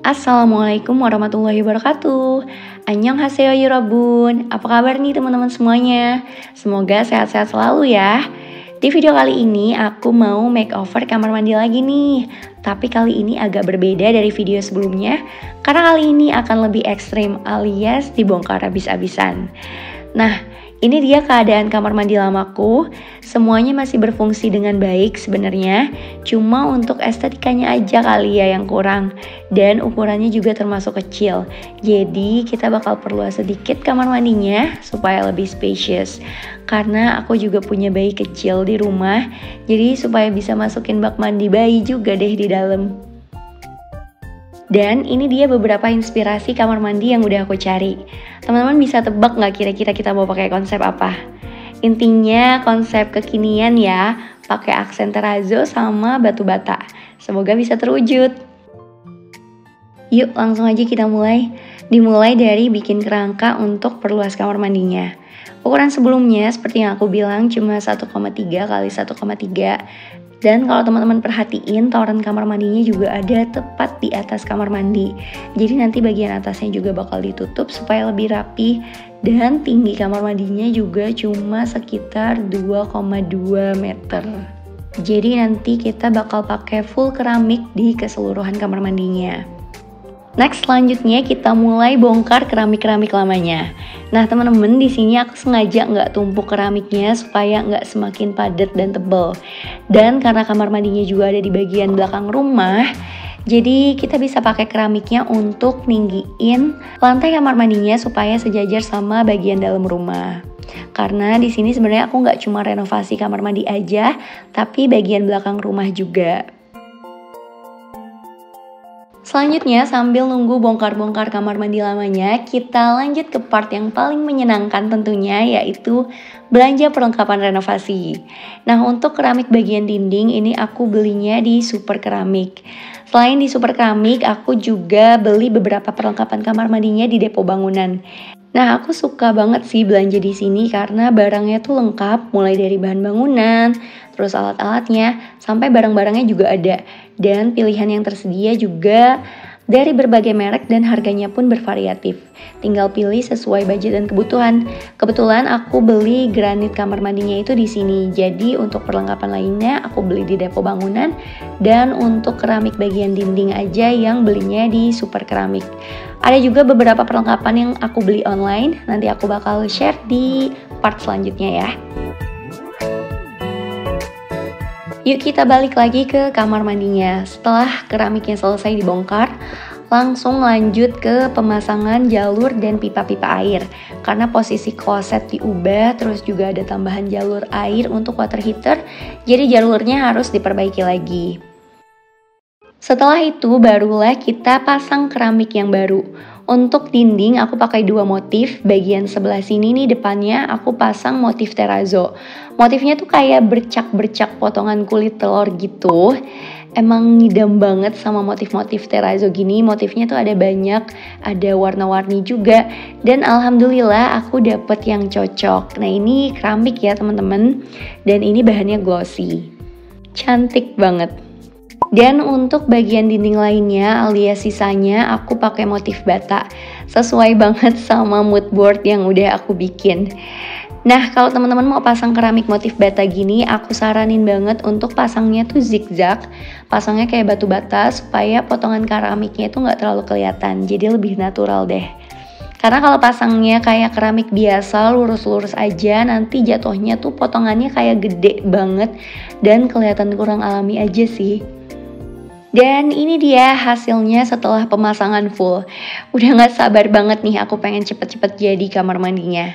Assalamualaikum warahmatullahi wabarakatuh. Annyeonghaseyo Yorobun. Apa kabar nih teman-teman semuanya? Semoga sehat-sehat selalu ya. Di video kali ini aku mau makeover kamar mandi lagi nih. Tapi kali ini agak berbeda dari video sebelumnya, karena kali ini akan lebih ekstrim alias dibongkar habis-habisan. Nah, ini dia keadaan kamar mandi lamaku. Semuanya masih berfungsi dengan baik sebenarnya. Cuma untuk estetikanya aja kali ya yang kurang. Dan ukurannya juga termasuk kecil. Jadi kita bakal perluas sedikit kamar mandinya supaya lebih spacious. Karena aku juga punya bayi kecil di rumah. Jadi supaya bisa masukin bak mandi bayi juga deh di dalam. Dan ini dia beberapa inspirasi kamar mandi yang udah aku cari. Teman-teman bisa tebak nggak kira-kira kita mau pakai konsep apa? Intinya konsep kekinian ya, pakai aksen terrazzo sama batu bata. Semoga bisa terwujud. Yuk langsung aja kita mulai. Dimulai dari bikin kerangka untuk perluas kamar mandinya. Ukuran sebelumnya seperti yang aku bilang cuma 1,3 x 1,3. Dan kalau teman-teman perhatiin, toren kamar mandinya juga ada tepat di atas kamar mandi. Jadi nanti bagian atasnya juga bakal ditutup supaya lebih rapi. Dan tinggi kamar mandinya juga cuma sekitar 2,2 meter. Jadi nanti kita bakal pakai full keramik di keseluruhan kamar mandinya. Next, selanjutnya kita mulai bongkar keramik-keramik lamanya. Nah teman-teman, di sini aku sengaja nggak tumpuk keramiknya supaya nggak semakin padat dan tebal. Dan karena kamar mandinya juga ada di bagian belakang rumah, jadi kita bisa pakai keramiknya untuk ninggiin lantai kamar mandinya supaya sejajar sama bagian dalam rumah. Karena di sini sebenarnya aku nggak cuma renovasi kamar mandi aja, tapi bagian belakang rumah juga. Selanjutnya, sambil nunggu bongkar-bongkar kamar mandi lamanya, kita lanjut ke part yang paling menyenangkan tentunya, yaitu belanja perlengkapan renovasi. Nah, untuk keramik bagian dinding ini aku belinya di Super Keramik. Selain di Super Keramik, aku juga beli beberapa perlengkapan kamar mandinya di Depo Bangunan. Nah, aku suka banget sih belanja di sini karena barangnya tuh lengkap, mulai dari bahan bangunan, terus alat-alatnya, sampai barang-barangnya juga ada. Dan pilihan yang tersedia juga dari berbagai merek dan harganya pun bervariatif. Tinggal pilih sesuai budget dan kebutuhan. Kebetulan aku beli granit kamar mandinya itu di sini. Jadi untuk perlengkapan lainnya aku beli di Depo Bangunan. Dan untuk keramik bagian dinding aja yang belinya di Super Keramik. Ada juga beberapa perlengkapan yang aku beli online. Nanti aku bakal share di part selanjutnya ya. Yuk kita balik lagi ke kamar mandinya. Setelah keramiknya selesai dibongkar, langsung lanjut ke pemasangan jalur dan pipa-pipa air. Karena posisi kloset diubah, terus juga ada tambahan jalur air untuk water heater, jadi jalurnya harus diperbaiki lagi. Setelah itu barulah kita pasang keramik yang baru. Untuk dinding aku pakai dua motif. Bagian sebelah sini nih depannya aku pasang motif terrazzo. Motifnya tuh kayak bercak-bercak potongan kulit telur gitu. Emang ngidam banget sama motif-motif terrazzo gini. Motifnya tuh ada banyak, ada warna-warni juga. Dan alhamdulillah aku dapet yang cocok. Nah ini keramik ya teman-teman. Dan ini bahannya glossy. Cantik banget. Dan untuk bagian dinding lainnya alias sisanya aku pakai motif bata. Sesuai banget sama mood board yang udah aku bikin. Nah kalau teman-teman mau pasang keramik motif bata gini, aku saranin banget untuk pasangnya tuh zigzag. Pasangnya kayak batu bata supaya potongan keramiknya itu gak terlalu kelihatan. Jadi lebih natural deh. Karena kalau pasangnya kayak keramik biasa lurus-lurus aja, nanti jatuhnya tuh potongannya kayak gede banget dan kelihatan kurang alami aja sih. Dan ini dia hasilnya setelah pemasangan full. Udah gak sabar banget nih aku pengen cepet-cepet jadi kamar mandinya.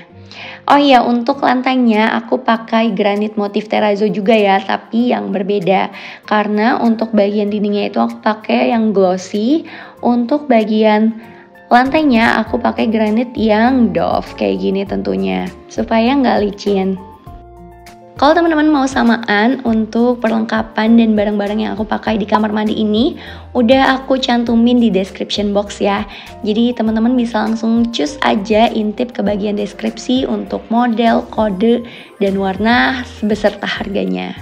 Oh iya, untuk lantainya aku pakai granit motif terrazzo juga ya, tapi yang berbeda. Karena untuk bagian dindingnya itu aku pakai yang glossy. Untuk bagian lantainya aku pakai granit yang doff kayak gini tentunya, supaya gak licin. Kalau teman-teman mau samaan untuk perlengkapan dan barang-barang yang aku pakai di kamar mandi ini, udah aku cantumin di description box ya. Jadi teman-teman bisa langsung cus aja intip ke bagian deskripsi untuk model, kode, dan warna beserta harganya.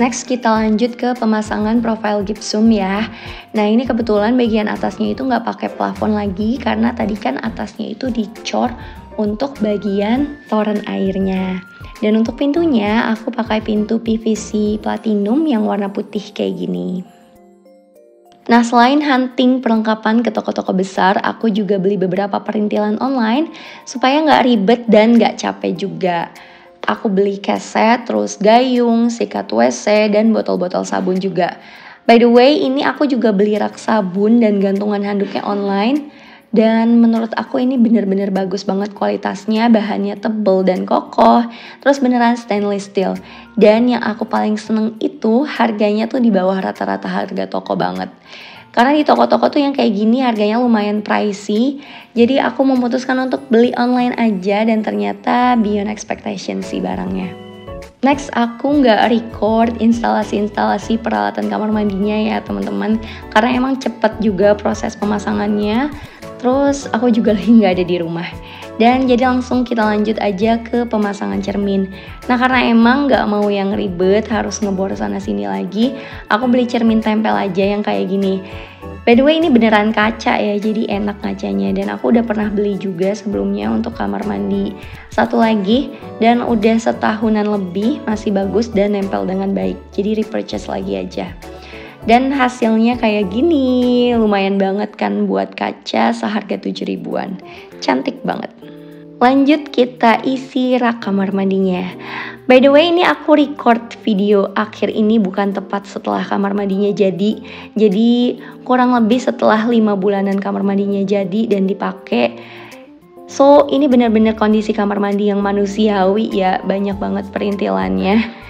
Next kita lanjut ke pemasangan profile gypsum ya. Nah ini kebetulan bagian atasnya itu nggak pakai plafon lagi karena tadi kan atasnya itu dicor untuk bagian toren airnya. Dan untuk pintunya aku pakai pintu PVC platinum yang warna putih kayak gini. Nah selain hunting perlengkapan ke toko-toko besar, aku juga beli beberapa perintilan online supaya nggak ribet dan nggak capek juga. Aku beli keset, terus gayung, sikat WC, dan botol-botol sabun juga. By the way, ini aku juga beli rak sabun dan gantungan handuknya online. Dan menurut aku ini bener-bener bagus banget kualitasnya, bahannya tebel dan kokoh. Terus beneran stainless steel. Dan yang aku paling seneng itu harganya tuh di bawah rata-rata harga toko banget. Karena di toko-toko tuh yang kayak gini harganya lumayan pricey. Jadi aku memutuskan untuk beli online aja dan ternyata beyond expectation sih barangnya. Next aku nggak record instalasi peralatan kamar mandinya ya teman-teman. Karena emang cepet juga proses pemasangannya. Terus aku juga lagi nggak ada di rumah. Dan jadi langsung kita lanjut aja ke pemasangan cermin. Nah karena emang nggak mau yang ribet harus ngebor sana sini lagi, aku beli cermin tempel aja yang kayak gini. By the way ini beneran kaca ya, jadi enak ngacanya. Dan aku udah pernah beli juga sebelumnya untuk kamar mandi satu lagi. Dan udah setahunan lebih, masih bagus dan nempel dengan baik. Jadi repurchase lagi aja. Dan hasilnya kayak gini, lumayan banget kan buat kaca seharga 7 ribuan. Cantik banget. Lanjut kita isi rak kamar mandinya. By the way ini aku record video akhir ini bukan tepat setelah kamar mandinya jadi. Jadi kurang lebih setelah 5 bulanan kamar mandinya jadi dan dipakai. So ini benar-benar kondisi kamar mandi yang manusiawi ya, banyak banget perintilannya.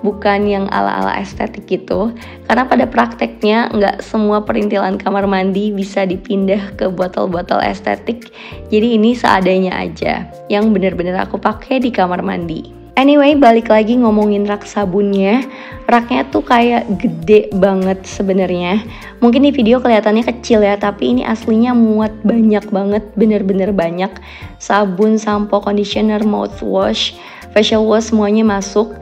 Bukan yang ala-ala estetik gitu. Karena pada prakteknya nggak semua perintilan kamar mandi bisa dipindah ke botol-botol estetik. Jadi ini seadanya aja yang bener-bener aku pakai di kamar mandi. Anyway, balik lagi ngomongin rak sabunnya. Raknya tuh kayak gede banget sebenarnya. Mungkin di video kelihatannya kecil ya, tapi ini aslinya muat banyak banget, bener-bener banyak. Sabun, sampo, conditioner, mouthwash, facial wash semuanya masuk.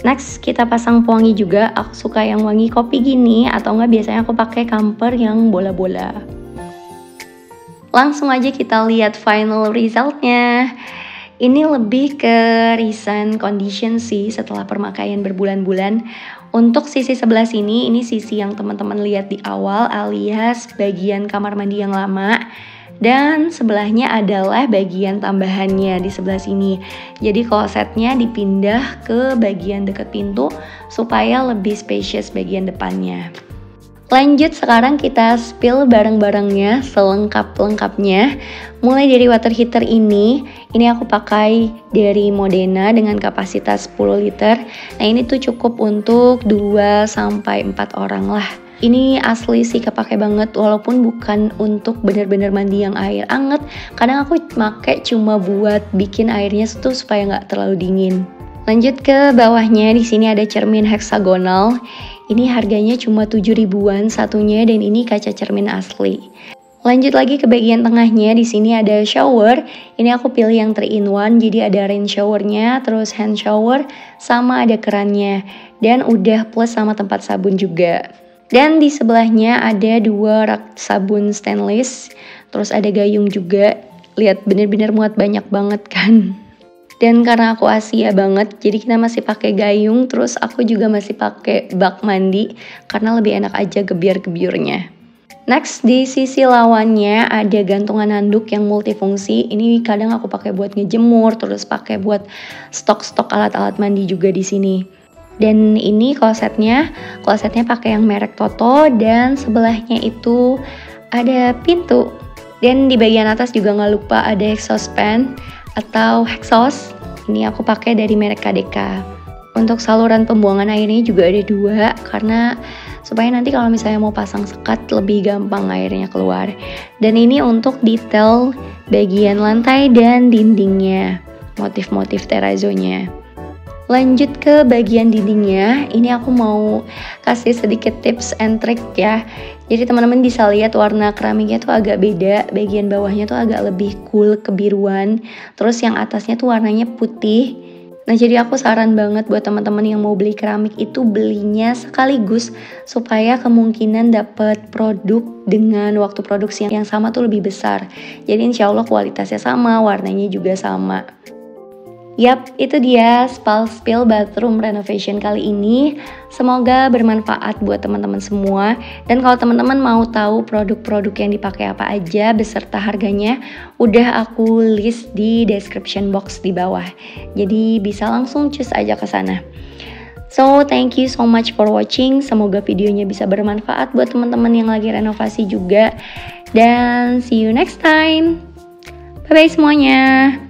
Next kita pasang pewangi juga. Aku suka yang wangi kopi gini atau enggak biasanya aku pakai camper yang bola-bola. Langsung aja kita lihat final resultnya. Ini lebih ke recent condition sih setelah permakaian berbulan-bulan. Untuk sisi sebelah sini, ini sisi yang teman-teman lihat di awal alias bagian kamar mandi yang lama. Dan sebelahnya adalah bagian tambahannya di sebelah sini. Jadi klosetnya dipindah ke bagian dekat pintu supaya lebih spacious bagian depannya. Lanjut sekarang kita spill barang-barangnya selengkap-lengkapnya. Mulai dari water heater ini aku pakai dari Modena dengan kapasitas 10 liter. Nah ini tuh cukup untuk 2-4 orang lah. Ini asli sih kepake banget walaupun bukan untuk benar-benar mandi yang air anget. Kadang aku pakai cuma buat bikin airnya tuh supaya nggak terlalu dingin. Lanjut ke bawahnya, di sini ada cermin heksagonal. Ini harganya cuma 7 ribuan satunya dan ini kaca cermin asli. Lanjut lagi ke bagian tengahnya, di sini ada shower. Ini aku pilih yang 3-in-1, jadi ada rain showernya, terus hand shower, sama ada kerannya. Dan udah plus sama tempat sabun juga. Dan di sebelahnya ada 2 rak sabun stainless, terus ada gayung juga. Lihat bener-bener muat banyak banget kan. Dan karena aku Asia banget, jadi kita masih pakai gayung, terus aku juga masih pakai bak mandi karena lebih enak aja gebyur-gebyurnya. Next di sisi lawannya ada gantungan handuk yang multifungsi. Ini kadang aku pakai buat ngejemur, terus pakai buat stok-stok alat-alat mandi juga di sini. Dan ini klosetnya pakai yang merek Toto dan sebelahnya itu ada pintu. Dan di bagian atas juga nggak lupa ada exhaust fan atau exhaust. Ini aku pakai dari merek KDK. Untuk saluran pembuangan airnya juga ada 2 karena supaya nanti kalau misalnya mau pasang sekat lebih gampang airnya keluar. Dan ini untuk detail bagian lantai dan dindingnya, motif-motif terrazzonya. Lanjut ke bagian dindingnya, ini aku mau kasih sedikit tips and trick ya. Jadi teman-teman bisa lihat warna keramiknya tuh agak beda, bagian bawahnya tuh agak lebih cool kebiruan, terus yang atasnya tuh warnanya putih. Nah, jadi aku saran banget buat teman-teman yang mau beli keramik itu belinya sekaligus supaya kemungkinan dapat produk dengan waktu produksi yang sama tuh lebih besar. Jadi insya Allah kualitasnya sama, warnanya juga sama. Yap, itu dia spill bathroom renovation kali ini. Semoga bermanfaat buat teman-teman semua. Dan kalau teman-teman mau tahu produk-produk yang dipakai apa aja beserta harganya, udah aku list di description box di bawah. Jadi bisa langsung cus aja ke sana. So, thank you so much for watching. Semoga videonya bisa bermanfaat buat teman-teman yang lagi renovasi juga. Dan see you next time. Bye-bye semuanya.